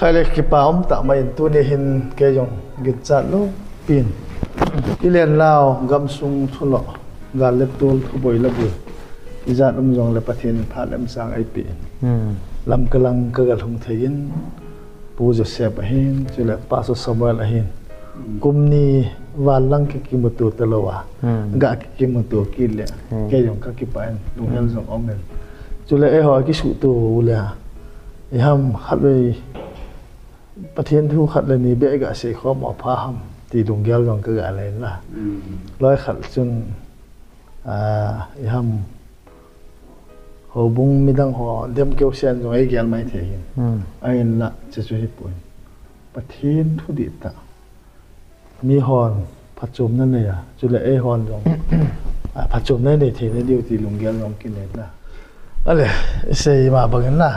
khai lệ kí pa om ta mai tu ni hin ke jong git chat lo pin ilen lao gam sung thulo gal le tul thu boi la bu izat jong le pathin pha lem sang ai pi lam kalang ka gal hung thein pu joseph hin chule paso samuel hin kumni walang ki mutu talowa ga ki mutu ki le ke jong ka ki pa lu hel jong omen chule e ho ki su tu le ham khat le pathin thu khat le ni be ga se kho mo pha ham ti dung gel jong ka ga le la loi khat chun ham hồ bung mi dang ho dem kêu sen rồi ai gel mai thế hin ai la che chu hi pui pathin thu di ta mi hon phat chom nan le ya chu le e hon jong phat chom nan le the ne diu ti lung gel jong kin le na ale se ma bang na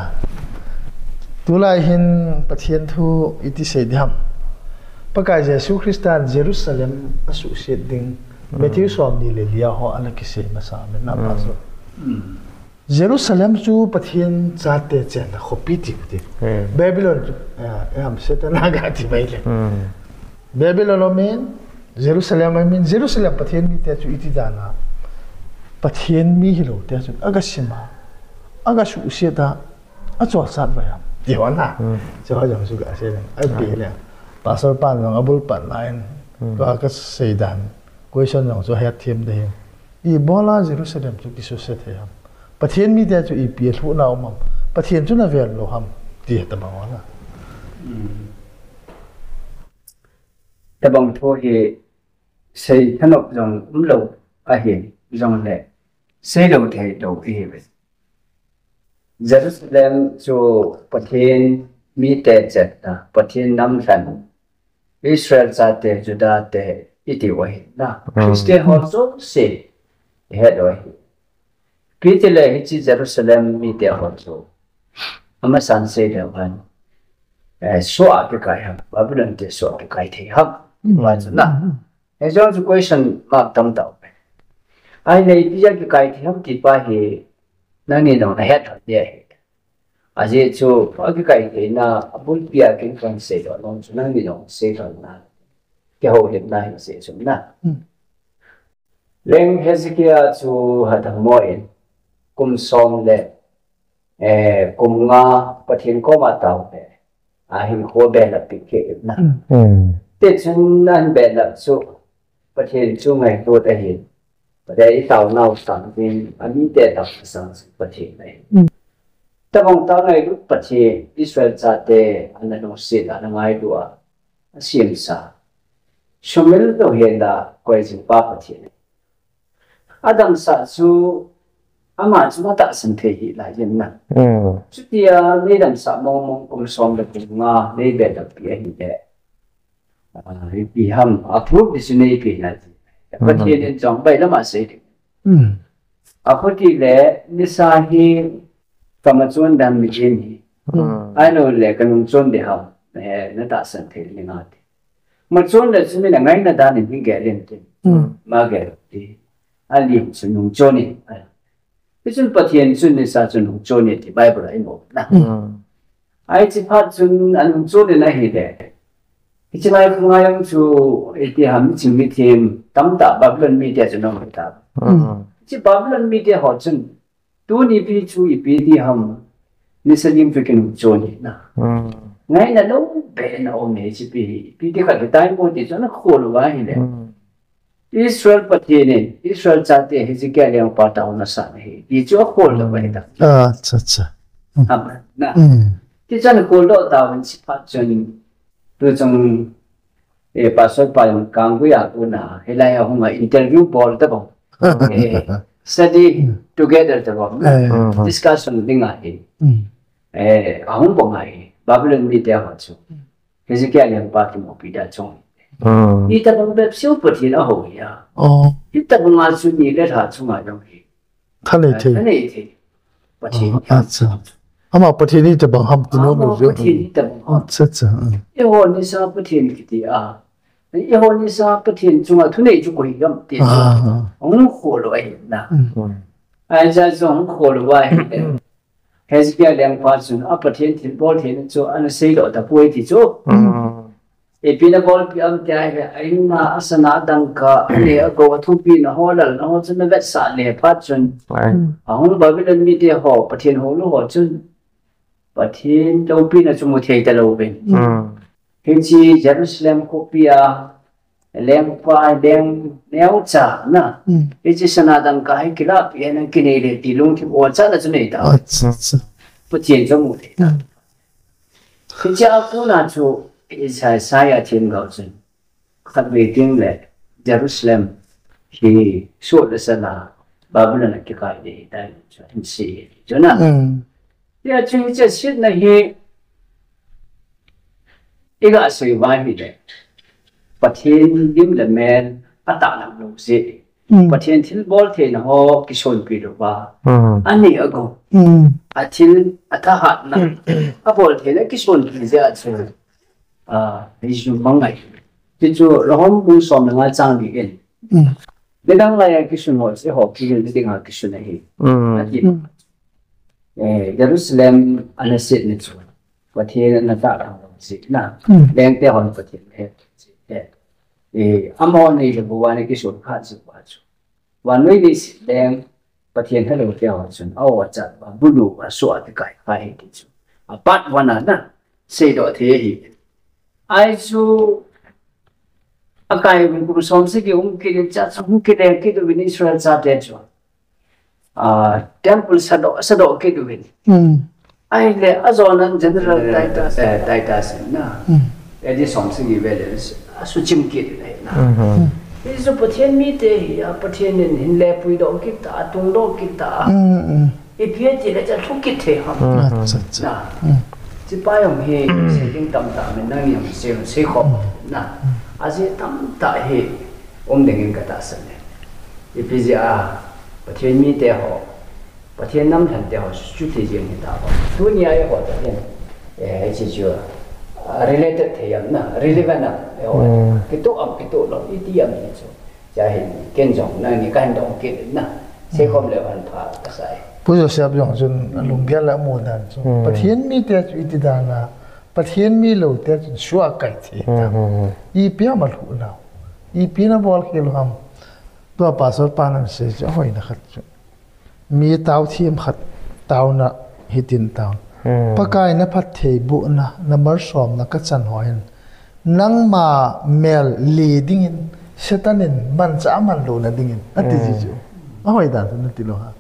tu lai hin pathin thu iti se diam pakai jesu christian jerusalem asu se ding Matthew som ni le lia ho ala ki se ma sa me na pa so Jerusalem chu pathin chate chen na khopi ti ti Babylon am setana ga ti bai le Babylon men Jerusalem men Jerusalem pathin mi te chu iti dana pathin mi hilo te chu agasima agashu useta acho sat ba ya ti wa na cho ha jang su ga se le ai pi le pastor pan jong abul pan line ka seidan question jong so het them de I bola Jerusalem chu ki su se the ham pathian mi te chu ip thu na om pathian chu na vel lo ham ti ta ba wala ta bang tho he sei thanok jong lo a he jong le sei lo the do e be Jerusalem chu pathian mi te chet na pathian nam san Israel sa te Judah te iti wa na Christian also say he do Pitile hichi Jerusalem mi te honso ama sanse de ban so akikai ha Babylon te so akikai the ha wa na e jong su question mark tam tau ai nei ti ja ki kai thi ham ti pa he na ni no na het de a je chu akikai the na abul pia kin kan se do non su na ni no se do na ke ho het na se su na leng Hezekiah chu hadang moin kum som le kum nga pathin ko ma tau pe a hin ko be la pi ke na te chun nan be la chu pathin chu ngai to ta hin pa dai tau nau sang tin ani te ta sang pathin nei ta bang ta ngai lu pathin Israel cha te an no se da na ngai du a sim sa shomel do hen da ko jin pa pathin adam sa chu ama cuma tak sentih lah jenna. Setia ni dan samong kumsom de bunga ni beda piah ni de. Piham aku di sini pih lagi. Apa dia ni jong baik lama sih. Aku tidak nisahi kemajuan dan begini. Anu le kemajuan dia ham. Ni tak sentih ni ngati. Kemajuan le sini ngai na dan ni geren tu. Mager di. Ali senung joni. Isun pathian sun ni sa chun chone ti Bible ai mo na ai chi phat chun an chone na hi de ichi lai khunga yang chu eti ham chi mi them tam ta Babylon media chun no ta chi Babylon media ho chun tu ni pi chu I pi ti ham ni sa lim fikin chone na ngai na lo be na o me chi pi ti kha ta mo ti chun na khol wa hi de Israel pathian Israel chate Hezekiah yang patau na sa hi I chu khol lo ba ta cha cha na ti chan khol do ta wan chi phat chun tu chung pastor pa yang kang gu ya tu na helai ha huma interview bol ta ba study together ta ba discussion dinga hi ahum ba ngai Babylon mi te ha chu Hezekiah yang pa ki mo pi da chong Ita bang beb siu pathin a ho ya. Ita bang a chu ni le tha chunga yong hi. Thane the. Thane the. Pathin. Acha. Ama pathin ni te bang ham tu no mo jo. Pathin ni te bang. Acha cha. E ho ni sa pathin ki ti a. E ho ni sa pathin chunga thu nei chu ko hi gam ti. Ong kho lo ai na. Ai ja zong kho lo ai. Hezekiah leng pa chun a pathian thil bol thein chu an sei lo ta pui ti chu e pina bol pi am tia he aina asana dangka ne a go thu pi na holal na ho chun na vet sa le pa chun a hon Babylon mi te ho pathian ho lo ho chun pathian do pi na chu mu thei ta lo ben hin chi Jerusalem ko pia leng pa leng neo cha na e chi sana dangka hai kila pi na kinele ti lung thi o cha na chu nei ta pathian cho mu thei ta hin cha ku na chu Isaiah thiên gạo chân khát về tiếng lệ Jerusalem thì suốt là sao là Babylon là cái cái để đại cho anh sĩ cho na thì ở trong cái chuyện này thì cái sự vai bị đấy Bát thiên điểm là men bắt tạo làm lâu gì Bát thiên thiên bol thiên họ cái số bị được ba anh này ở đâu thiên ta hạt na bol thiên cái số bị gì ở chỗ ví dụ mang ngày ví dụ lòng bung xóm là trang bị in để đang lại cái số họ sẽ học cái gì đang cái số này Jerusalem anh sẽ nhận số và thiên là ta làm gì na đang theo họ và thiên hết Amon này là bộ anh cái số khác chứ quá chứ và nơi đi đang và thiên hay là theo họ chứ chặt và bulu và xóa cái phải cái chứ bắt vào na xây đó thế thì ai chú akikai mình cũng sống sẽ kiểu cái chắc cũng cái đèn cái đồ bên Israel ra đèn cho temple sa độ cái đồ bên ai lẽ azonan general data na cái gì sống sẽ gì về đấy số chim kia đấy na cái số pathian mi thế pathian nên hình lẽ bùi độ kita tung độ kita cái phía chỉ là chắc thúc cái thế hả na chỉ bao nhiêu hệ sẽ kinh tâm ta mình đang nhầm sẽ khó na sẽ tâm ta hệ định cái ta sinh này bây giờ bắt thiên mi thế họ bắt thiên năm thành thế họ chủ thể gì người ta bảo tu nhà ấy họ thế này chỉ chưa related thế em na relevant na cái tổ lòng ít điểm như thế cho hiện kiến trọng na những cái hành động kia na sẽ không lệ hoàn toàn cái sai bây giờ xem giống chun lùng bia là một đàn chun pathian mi te chu iti đàn là pathian mi lâu te chun xua cái gì ta i bia mà lụ nào i bia na bol kilo ham tua pasal panan se cho hoi na khat chun mi tao thiam khat tao na hitin tao pakai na phat thei bu na number som na ka chan hoin nang ma mel leading in setanin man cha man lo na dingin ati ji chu a hoi dan na ti lo ha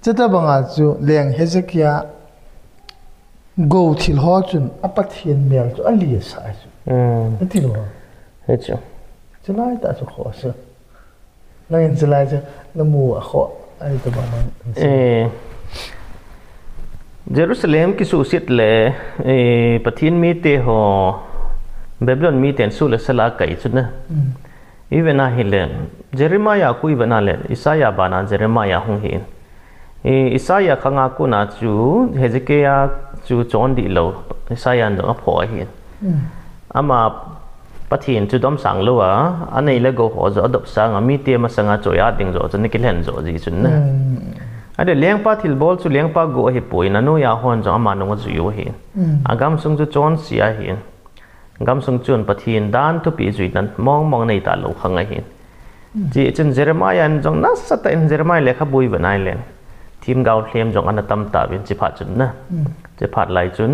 cheta banga chu leng Hezekiah go thil ho chun apathian mel chu ali sa chu ati lo hết chưa chlai ta chu kho sa lang chlai chu namu a kho ai to bang Jerusalem ki su sit le pathin mi te ho Babylon mi ten su le sala kai chu na even a hile Jeremiah ku ibana le Isaiah bana Jeremiah hung hin Isaiah khanga ku na chu Hezekiah chu chon di lo Isaiah no pho hin ama pathin chu dom sang lo a anei le go ho zo adop sang mi te ma sanga choya ding zo chu nikil zo ji chun na ade lengpa thil bol chu lengpa go hi poina no ya hon zo ama no chu yu hin agam sung chu chon sia hin gam sung chun pathin dan tu pi zui dan mong nei ta lo khanga hin ji chen Jeremiah jong na sata in Jeremiah lekha bui banai len thim gaw thlem jong an tam ta bin chi pha chun na chi phat lai chun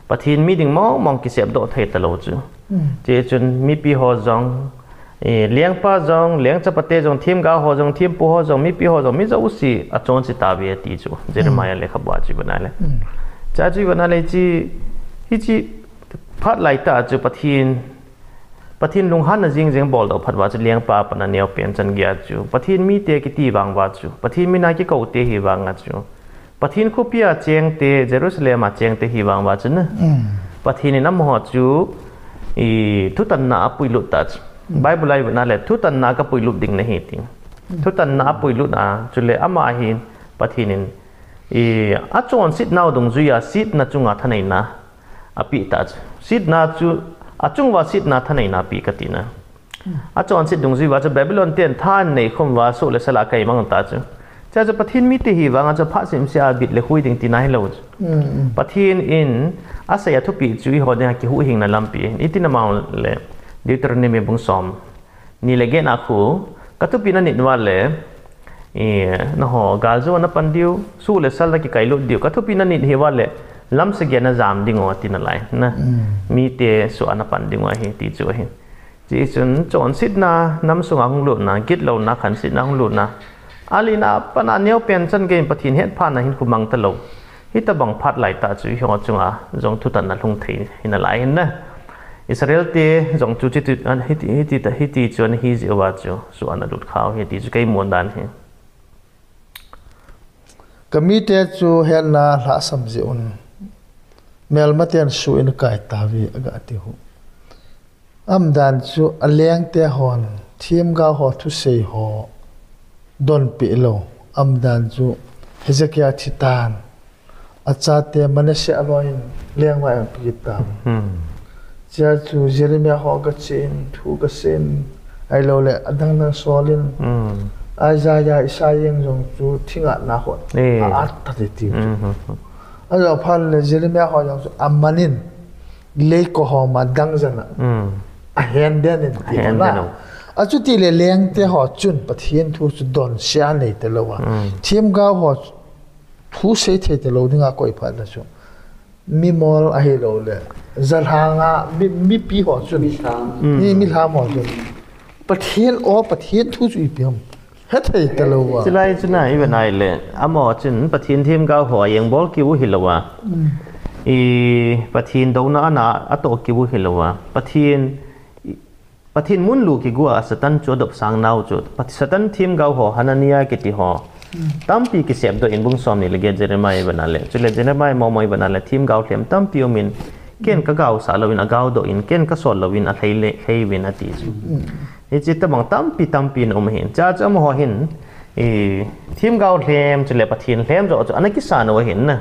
pathin mi ding mong ki sep do thei ta lo chu ji chun mi pi ho jong lengpa jong leng chapate jong thim ga ho jong thim pu ho jong mi pi ho jong mi zo si a chon chi ta be ti chu Jeremiah lekha bua chi banai le cha chi banai le chi hi chi phát lại ta cho pathin lung han na jing bol do phat wa chu liang pa pana neo pen chan gya chu pathin mi te ki ti wang wa chu pathin mi na ki ko te hi wang a chu pathin khu pia cheng te Jerusalem a cheng te hi wang wa chu na pathin ni nam ho chu thu tan na pui lu ta Bible lai na le thu tan na ka pui lu ding na hi ting thu tan na pui lu na chu le ama hin pathin in a chon sit naw dong zuya sit na chunga thanai na api ta sit na chu achung wa sit na thanai na pi katina achon sit dung ji wa cha Babylon ten than nei khom wa so le sala kai mang ta chu จะปะทินมิติหิวางจะพระสิมเสียบิดเลยคุยถึงตีนายเราปะทินอินอาศัยทุปีจุยหอดเนี่ยกิหุหิงนั่นลำปีนี่ที่นำมาเลยดิวตรนี่มีบุญสมนี่เลยเกณฑ์อาคูก็ทุปีนั่นนิดว่าเลยนะฮะกาลโจนับปันดิวสู้เลยสัลลักกิไก่ลุดดิวก็ทุปีนั่นนิดเฮว่าเลยลำสเกียนจามดิ่งว่าตีนั่นไรนะมีเตะส่วนนับปันดิ่งว่าเฮตีจุยจีจนจนสิทนาน้ำสงฆ์หลุดนะกิดเรานักขันสิทนาหลุดนะอาลีนาปนานเนียวเป็นจันเกณฑ์ปะทินเฮ็ดผ่านนะหินคุมังตะลงฮิตบังพัดไหลตาจุยหัวจุงอาจงทุตันนั่นลงทีหินอะไรเห็นนะอิสราเอลเตจงจุจิตอันฮิติจวนฮิจิว่าจูส่วนนั้นดุดข้าวฮิติจุกายมวนดันเฮก็มีเตจูเห็นนาละสมจิอุนเมลมาเตียนสูอินกายตาวีอากาติหูดันจูอเลียงเตหอนทีมกาหอทุเซหอดอนปิโลดันจูเฮเซกิอาทิตานอาจารย์เตมันเสียอร่อยเลี้ยงไว้ปิดตามจะจูเจริญาหอกระเจนถูกระเซนไอโลเล่ดังโซลินอาจารย์อิสายังจงจูทิ้งอัดนาหดอัดตัดติวอาจารย์พันเลยเจริญาหอยังจูอามานินเล็กก็หอมาดังจังเห็นเด่นที่ว่าอาจุดที่เลี้ยงเตหอจุนปะเทียนทูสุดอนเสียในแต่ละวันทีมก้าวหอทูเสียแต่ละวันนี่ก็อีพัดละชั่วมีมอลอะไรเราเลยจัลหางะมีปีหอจุนนี่มีทางหอจุนปะเทียนปะเทียนทูสุอีเปียมเฮ็ดให้แต่ละวันจะไล่จุดไหนเป็นไงเลยหมอจุนปะเทียนทีมก้าวหอยังบอกคิวหิลวะปะเทียนดาวนาอัตโตคิวหิลวะปะเทียนมุนลูกกัวสตันจดบสังนาวจดสตันทีมก้าวหอฮันนียกิติหอตั้มปีกิเสพโดยอินบุงสอมนี่เลยเกจเจเรมายบันนั่นเลยจุดเลยเจเรมายมอมอยบันนั่นเลยทีมก้าวเทียมตั้มปีอมินเกณฑ์ก็ก้าวสารวินก้าวโดอินเกณฑ์ก็สอนลวินอะไรเล่ให้วินอติจูนี่จิตบังตั้มปีนอมเห็นจ้าจะมอเห็นทีมก้าวเทียมจุดเลยปะเทียนเทียมจะอันนี้กิสานเอาเห็นนะ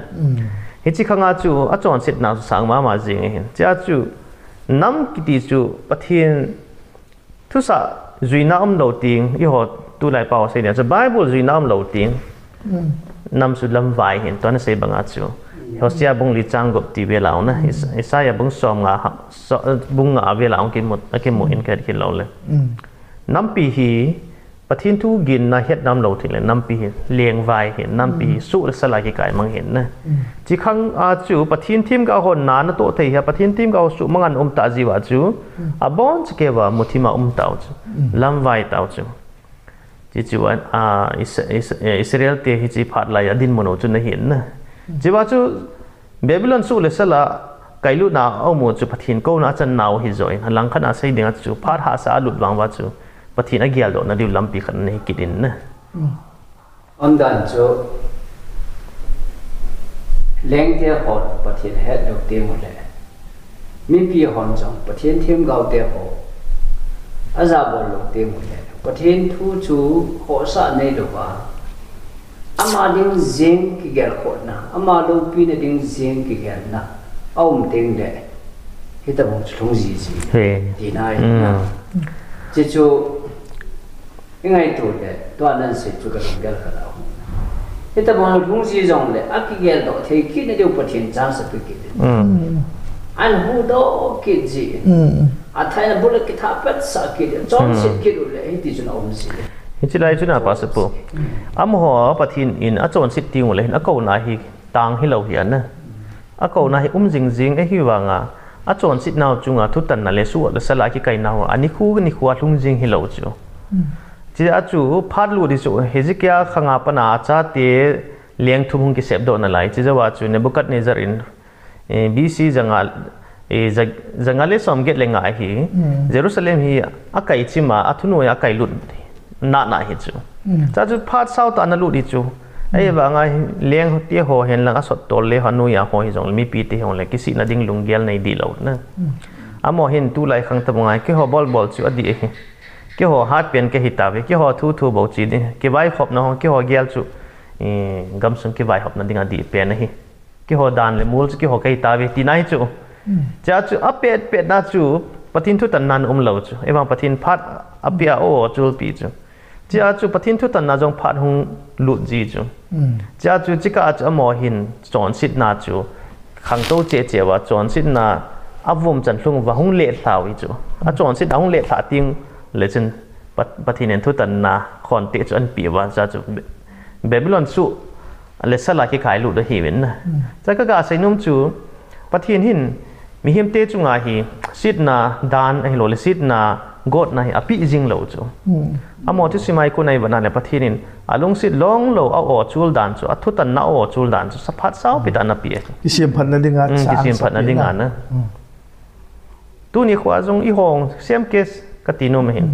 เห็นจิข้างอาจูอาจารย์เสร็จน่าสังมาจริงเห็นจ้าจูน้ำกิติจูปะเทียนทุสะจุยน้ำเหลาติงยี่ห้อตัวไหลเป่าเสียเนี่ยจะไบเบิลจุยน้ำเหลาติงน้ำสุดลำไวเห็นตอนนั้นเสียบังอาจูเขาเสียบุงลิจังกบตีเวลานะอิสายบุงสอมงาบุงงาเวลากินหมดอินแค่กินเราเลยน้ำปีฮีปะทินทุกินนะเฮ็ดน้ำเหลาถึงเลยน้ำปีเลี้ยงไวเห็นน้ำปีสุดสลายกิไก่มังเห็นนะจีขังอาจูปะทินทีมก็คนนานโตเทียปะทินทีมก็สุมังอันตาจีวาจูบอนสเกวามุทิมาตาจูลำไวตาจูจีจูวันอิสราเอลเตหิจีพัดลายดินมโนจูนเห็นนะจีว่าจูเบบิลอนสุดเลยสละไก่ลูกน่าเอาหมดจูปะทินก็น่าจะหนาวหิจอยหลังขณะใส่เดียงจูพัดหาสาลุดวางว่าจูปะทินอเกียลโดนดิวลำปีขันในกิดินนะดันจูเลี้ยงเตี้ยหอดปะทินเฮ็ดดอกเตี้ยหมดเลยมีปีหอนจังปะทินทีมเก่าเตี้ยหออาซาบอลดอกเตี้ยหมดเลยปะทินทูจูหอสะในดอกว่าอามาดิ้งเซิงกิเกลขดนะอามาลูปีนดิ้งเซิงกิเกลนะเอาไม่ดิ้งเลยที่ตะบงชงจีดีนายนะเจ้าจูยังไงตัวเด็กตัวนั้นเสร็จจุกระดงเกลกันแล้วที่ตะบงชงจีจงเลยอากิเกลดอกที่คิดในเดียวปะทินจ้าสักกิดอันหูดอกกิดจีอาไทยนั้นบุรุษกิทับเป็ดสักกิดจอมสิกิดเลยที่จุนเอาไม่สิฮิจิไลจุน่าปัสปุอามหัวปะทินอินอาจอนสิติงเลยอากูนาฮิตังฮิเลาเหียนนะอากูนาฮิจิงไอฮิวังอาจอนสินาวจุงทุตันนั่นเลยสู้แล้วสลายกิไกนาวอันนี้คู่ลุงจิงฮิเลาจูจีอาจูพัดลูดิจูเฮจิกยาขังอาปนาจ้าเตเลี้ยงทุ่งกิเสพโดนอะไรจีจะว่าจูเนบุกัดเนซารินBCจังเลสอมเกตเลงไอฮีเยรูซาเล็มฮีอาไกชิมาอาทุโนยอาไกลุดน่าฮิจูจ้าจูพัดเศร้าตานลุดิจูไอ้บางไงเลี้ยงเตี้ยหัวเห็นลังอสดตัวเลยฮันนุยาหัวฮิจงมีปีเตี้ยหัวเลยกิสินาดิ้งลุงเกลในดีเหล่านะอามอเห็นตู้ไหลขังตะมงไงกี่หัวบอลจูอดีเอกี่หัวฮาร์ดเป็นกี่หิตาเวกี่หัวทูบอกจีดีกี่ใบขอบน้องกี่หัวเกลจูกำสุนกี่ใบขอบนั่นดิ้งอดีเป็นนะฮิกี่หัวดานเลยมูลกี่หัวกี่ตาเวตีนายจูจ้าจูอัปเป็ดน่าจูปะทินทุตันนันเหล่าจูไอ้บางปะทินพัดอัปเปียโอจูปีจู chia chu pathin thu tan na jong phat hung lut ji chu chia chu chika cha mo hin chon sit na chu khang to che wa chon sit na avum chan hlung wa hung le thlawi chu a chon sit hung le thla ting le chen pathin en thu tan na khon te chu an pi wa cha chu Babylon su le sala ki khai lu da hi wen na cha ka ga sainum chu pathin hin mi him te chu nga hi sit na dan ai lo le sit na god na hi api jing lo chu amo ti simai ko nai bana le pathinin alung sit long lo a o chul dan chu athu tan na o chul dan chu saphat sau pi dan pi ki siam phan na dinga ki siam phan na dinga na tu ni khwa jong i hong sem kes ka ti no me hin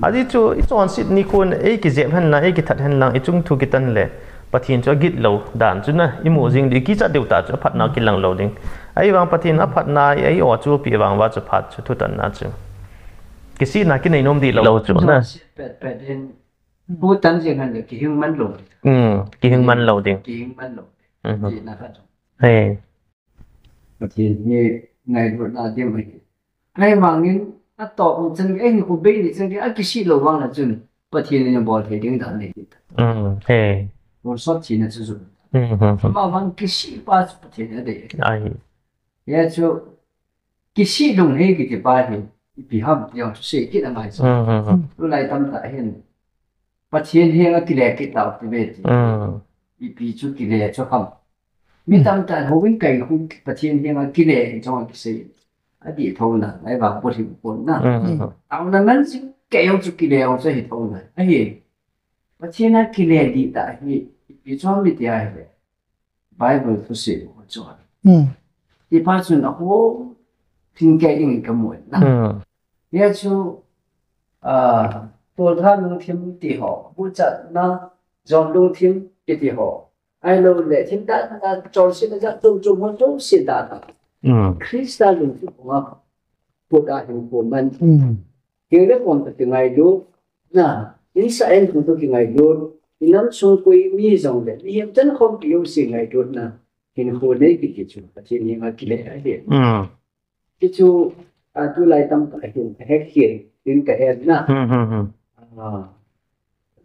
adi chu i chon sit ni kun e ki jem han na e ki that han lang i chung thu ki tan le pathin chu git lo dan chu na i mu jing di ki cha deuta chu phat na ki lang lo ding ai wang pathin a phat na ai o chu pi wang wa chu phat chu thu tan na chu cái gì na cái này nôm đi lâu chỗ na Pathen bố tấn riêng hành cái hương mắn lâu cái hương mắn lâu tiếng cái hương mắn lâu thì là phát hey Pathen như ngày vừa là tiêm vậy ngày vàng những nó tọt một chân cái của bên thì chân cái gì lâu vàng là chân Pathen như bỏ thì tiếng thằng này hey một số tiền là sử dụng mà vàng cái gì ba Pathen ở đây ai ya cho cái gì đồng hay cái ba thì bị hâm nhau sẽ cái là mai rồi lúc này tâm tại hiện Pathen hiện ở cái lệ cái tàu thì về thì bị chút cái lệ cho hâm mình tâm tại hậu bên cạnh không Pathen hiện ở cái lệ trong cái gì ở địa thôn là lại vào một hình cuốn na ông là mình chỉ kéo chút cái lệ ở trong hệ thống này ấy hiện Pathen ở cái lệ đi tại bị cho mình thì ai vậy Bible có sẽ có cho thì phát sinh ở hồ thiên cái những cái mũi na ya chu tôi than lung thêm thì họ bút chặt na dòng lung thêm thì họ ai lâu lệ thêm đã cho xin ra trung trung hơn trung xin đã Christa lung thêm của bút đã hình của mình hiện đấy còn từ ngày đó na những sai em cũng từ ngày đó những năm xung quanh mi dòng lệ hiện chân không kiểu gì ngày đó na hiện hồ đấy cái chuyện phát triển những cái lệ ấy hiện cái chu tu lại tâm cái hiện hiện đến cái hiện na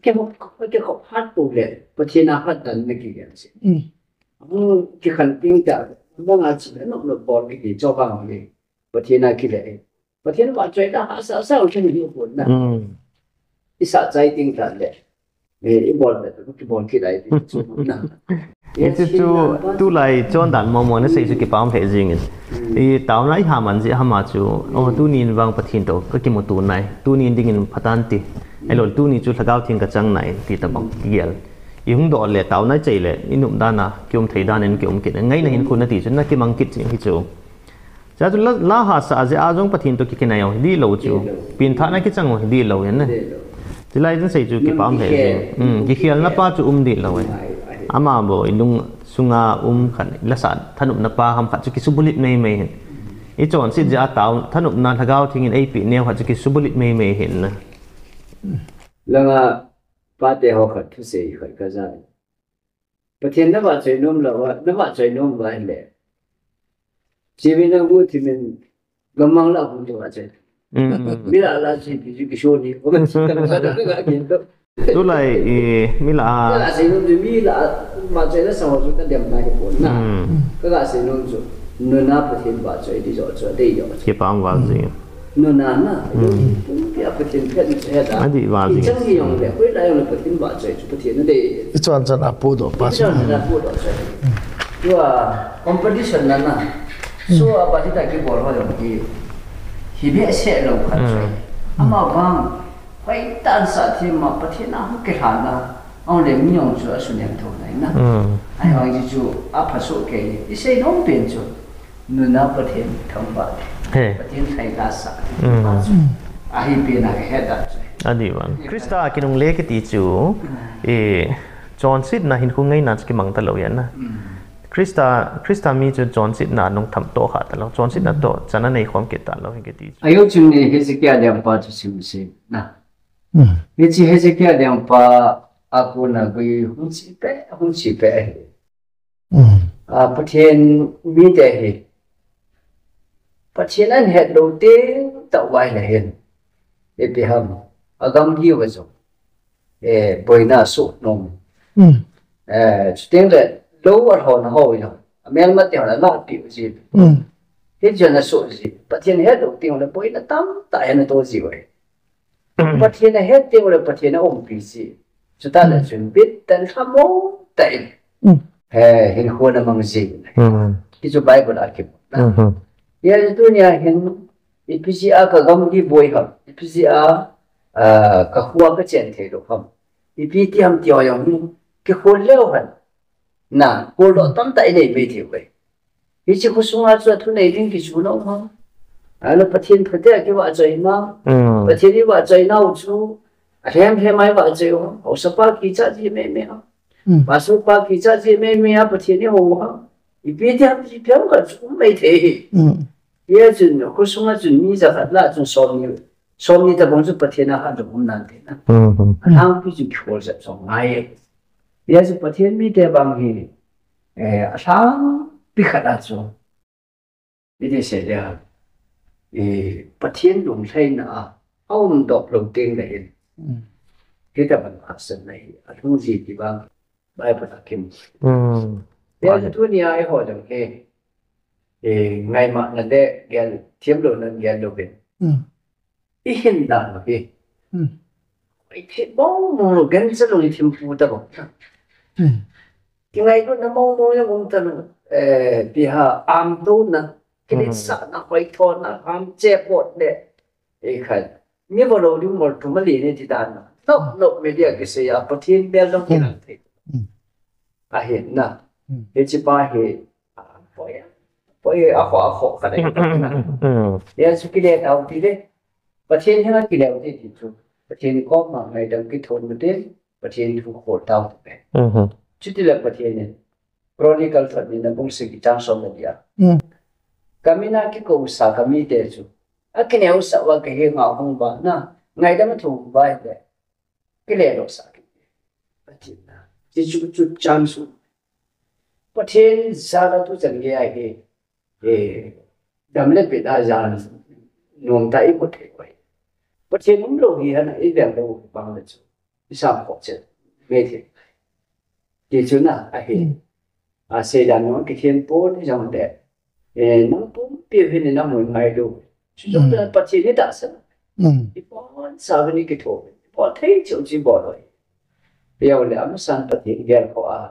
cái học phát tu lệ bất thiên na phát tận cái gì cái khẩn tinh cả nó là chỉ nó bỏ cái gì cho vào cái bất thiên na cái lệ bất thiên bảo chơi đã sao sao cho nhiều cuốn na cái sợ trái tinh cả lệ cái bỏ cái này na itu tu lai chon dan mo na sei su ki pam phe jing i taw nai ha man ji ha ma chu o tu nin wang pathin to ka ki mo tu nai tu nin ding in phatan ti ai lol tu ni chu thagau thing ka chang nai ti ta bang giel i hung do le taw nai chei le inum da na kyum thei dan en kyum kit ngai na hin kun na ti chu na ki mang kit hi chu cha tu la ha sa je a jong pathin to ki kinai yo di lo chu pin tha na ki chang ho di lo yan na ti lai jin sei chu ki pam phe ki khial na pa chu di lo ama bo ilung sunga khan lasa thanup na pa ham kha chu ki subulit nei mai hen I chon sit ja taw thanup na thagau thing in ap neu kha chu ki subulit mai mai hen na langa pa te ho khat thu sei khai ka za pathen na ba chai nom la wa na ba chai nom ba le chi vi na bu thi men gamang la hu to ba chai mi la la chi ki sho ni ko ga chi ka na da ga kin to tu lai mi la la sei nom de mi la ma chai la sa ho chu ka dem na hi pon na ka ga sei nom chu no na pathen ba chai di jo cho dei jo ki pam wa ji no na na cái pathen phet ni che da adi wa ji chang hi yong le hui la yong le pathen ba chai chu pathen na de chon chan apu do pa chon na pu do chai tu competition na na so ba ti ta ki bol ho yong ki hi be se lo khat chai ama bang pai tan sa thi ma pathen na hu ke ha na ông để mình用主要是两头来那，哎呀，就阿帕说给，一些弄变就，你那不听同吧，不听太大声，阿一边那个黑的。adi wan krista kinung le ke ti chu John sit na hin ku ngai na ki mang ta lo yan na krista mi chu John sit na nong tham to kha ta lo John sit na to chana nei khom ke ta lo ke ti ayo chim ne Hezekiah liang pa chu sim sim na chi Hezekiah liang pa aku na gui hung chi pe pathen mi de he pathen an het lo te ta wai la hen e pe ham agam gi wa zo bồi na sụt nồng tiếng là lâu ở hồn hồi rồi men mất tiểu là lo tiểu gì hết chuyện là sụt gì bắt thiên hết đầu tiên là bồi là tắm tại nó tôi gì vậy bắt thiên là hết tiêu là bắt thiên nó ổn bị gì chúng ta là chuẩn bị tận tham mô tại hiện khuôn là mang gì cái chỗ bài của đã kịp giờ tôi nhà hiện PCA cả gam đi bồi không PCA cả khoa cái chuyện thế được không PT ham tiêu yang cái khuôn leo hẳn na khuôn đó tắm tại đây mấy thiếu vậy cái chỉ có sung ác cho thu này đến cái chỗ nào không nó bắt thiên phát cái vợ chơi mà bắt thiên đi vợ chơi nào chú hem ai vợ chơi không họ sắp ba kỳ cha gì mấy không bà sắp ba kỳ cha gì mấy bắt thiên đi hồ không PT ham chỉ phiền cả chú mấy thế giờ chừng có sung ác chừng mi ra là chừng sớm như ta cũng giúp bắt thiên là hàng cũng难thế na hàng ví dụ kiểu là xong ngay giờ giúp bắt thiên mi để bằng gì sáng bị khát ăn rồi bây giờ sẽ là bắt thiên dùng thay na ông đọc đầu tiên là cái ta bằng phát sinh này không gì thì bằng bài bắt kim bây giờ tôi nhớ ai hỏi rằng cái ngày mà lần đấy cái thiếm đồ lần cái đồ về hiện đại mà cái thì bông mồ gần rất là thiếm phụ ta rồi cái ngày đó nó mông nó cũng ta bị am tu na cái này sợ nó quay thon nó am che bọt đấy cái như vào đầu đi một chúng mình liền thì ta nó mấy điều cái gì bắt thiên bèo lông cái này thì hiện na cái chỉ ba hiện bởi khó cái này giờ cái này đầu thì đấy bắt thiên hay cái đầu thì chú bắt thiên có mà ngày đằng cái thôn một đêm bắt thiên thuộc khổ đau đấy chứ thì là bắt thiên này chronicle thuật này nó cũng sự cái trang số này à kami na cái câu sa kami để chú cái này sa và cái hình ngạo không ba na ngày đó mới thuộc bài đấy cái này nó sa cái bắt thiên na chỉ chú trang số bắt thiên sa là tôi chẳng nghe ai cái đam lên bị đa dạng nuông tay một thể vậy bắt thiên cũng lâu gì hơn ấy đằng đâu bằng là chú sao họ chết về thì cái chú nào xây ra nó cái thiên bố thì dòng đẹp nó cũng biểu hiện nó mỗi ngày đâu chú chúng ta bắt thiên hết đã sao cái bỏ sao với cái thổ bỏ thấy chỗ gì bỏ rồi bây giờ là nó sang bắt thiên gel của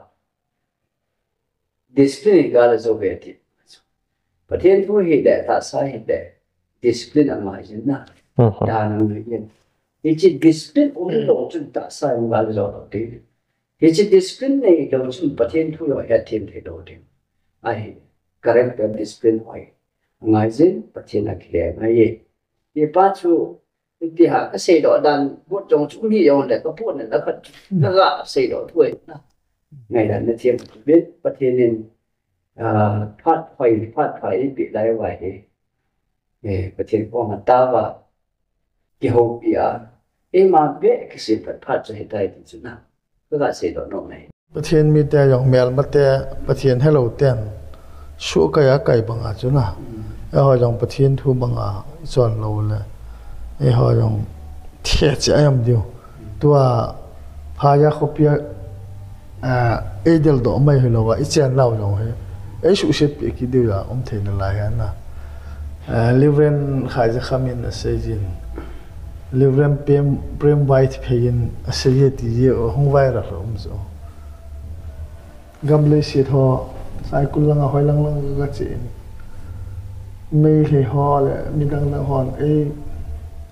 discipline cái là do về thì bắt thiên thu hiện đại ta sai hiện đại discipline ở ngoài chứ na đa năng người yên cái chỉ discipline cũng lộ chúng ta sai một cái rồi đó thì cái chỉ discipline này lộ chúng bắt thiên thu rồi hết thêm thế đó thì ai character discipline hỏi ngay chứ bắt thiên là cái này vậy cái ba chú thì hạ cái xây đó đàn bút trong chúng nhiều để có bút này nó gạ xây đó thôi ngày là nó thiên biết bắt thiên nên phát phải bị lại vậy bắt thiên có mà ta và cái hậu bị mà biết cái sự phát cho hiện tại thì chúng nào cứ gạ xây đó nó này bắt thiên mi te dòng mèo bắt te bắt thiên hello ten số cái bằng à chỗ nào họ dòng bắt thiên thu bằng à chọn lâu là họ dòng thiệt chứ em điều tua phá ra copy ấy điều đó mấy hồi lâu ít chén lâu rồi ấy sự sẽ bị cái điều là ông thầy là lại hắn là livren khai ra khamin là xây dựng livren prem white pain xây dựng thì không vai ra rồi ông rồi gam lấy xịt họ sai cún lăng hỏi lăng cái chuyện mấy cái họ là mình đang hỏi ấy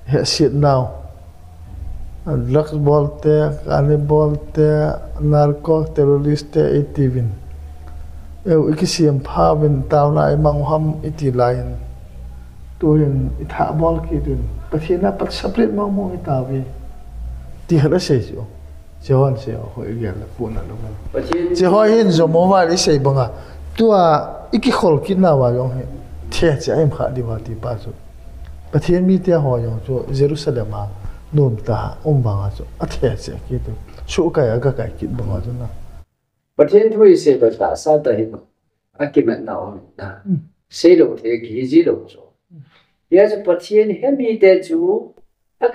hệ xịt nào drugs bolte, cannibal te, narco terrorist te itivin. Ikisiam phavin tao na imang ham iti lain. Tuhin itha bol kitun. Pathina pat separate mang mong itawi. Tihara sejo. Jehon se ho igel puna lo. Jeho hin zo mobile se banga. Tua iki khol kitna wa yong he. Thia cha im kha diwati pa so. Pathin mi te ho yong so Jerusalem ma nôm ta banga so athia che kitu. Su kai aga kai kit banga so na. Pathin thui se ba ta sa ta hi. Akimen nào na. Se lo the gi ji lo so. Ya so pathin he mi te chu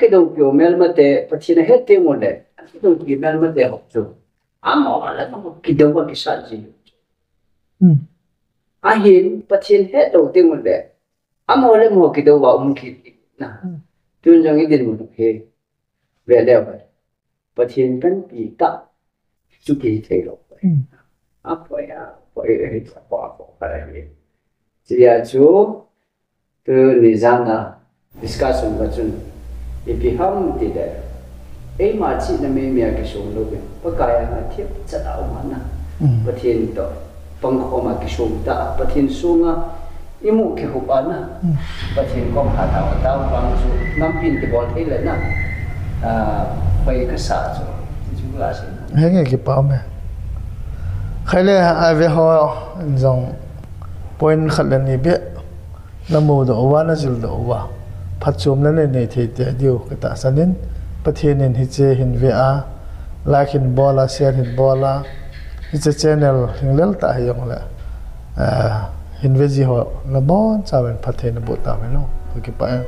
cái đầu kiểu mel mà để phát triển hết tiêu một đấy cái đầu kiểu mel mà để học trường mà là không cái đầu cái sao gì hiện phát triển hết đầu tiên một đấy mà là một cái đầu vào một cái na tuân rằng cái điều một cái về đâu vậy phát triển cái gì ta chú kỳ thế rồi phải phải chỉ là chú từ lý do là discussion và chun ipiham thì đấy ấy mà chỉ là mấy cái số lượng bất cái là thiết chất ảo mà na bất thiên đó bằng không mà cái số ta bất thiên số nga imu cái hộp ăn na bất thiên có hạ thảo tao bằng số năm pin cái ball thế là na phải cái啥số chúng là gì hay cái bao mẹ khai lệ ai về họ dòng point khẩn lên này biết nam mô độ wa na zil độ wa phát chôm lên này thì điều cái ta san nên bắt hiện hình hít hình về a like hình bola share hình bola hít channel hình lel ta hay ông là hình về gì họ là bon sao mình phát hiện được bộ ta phải không cái bài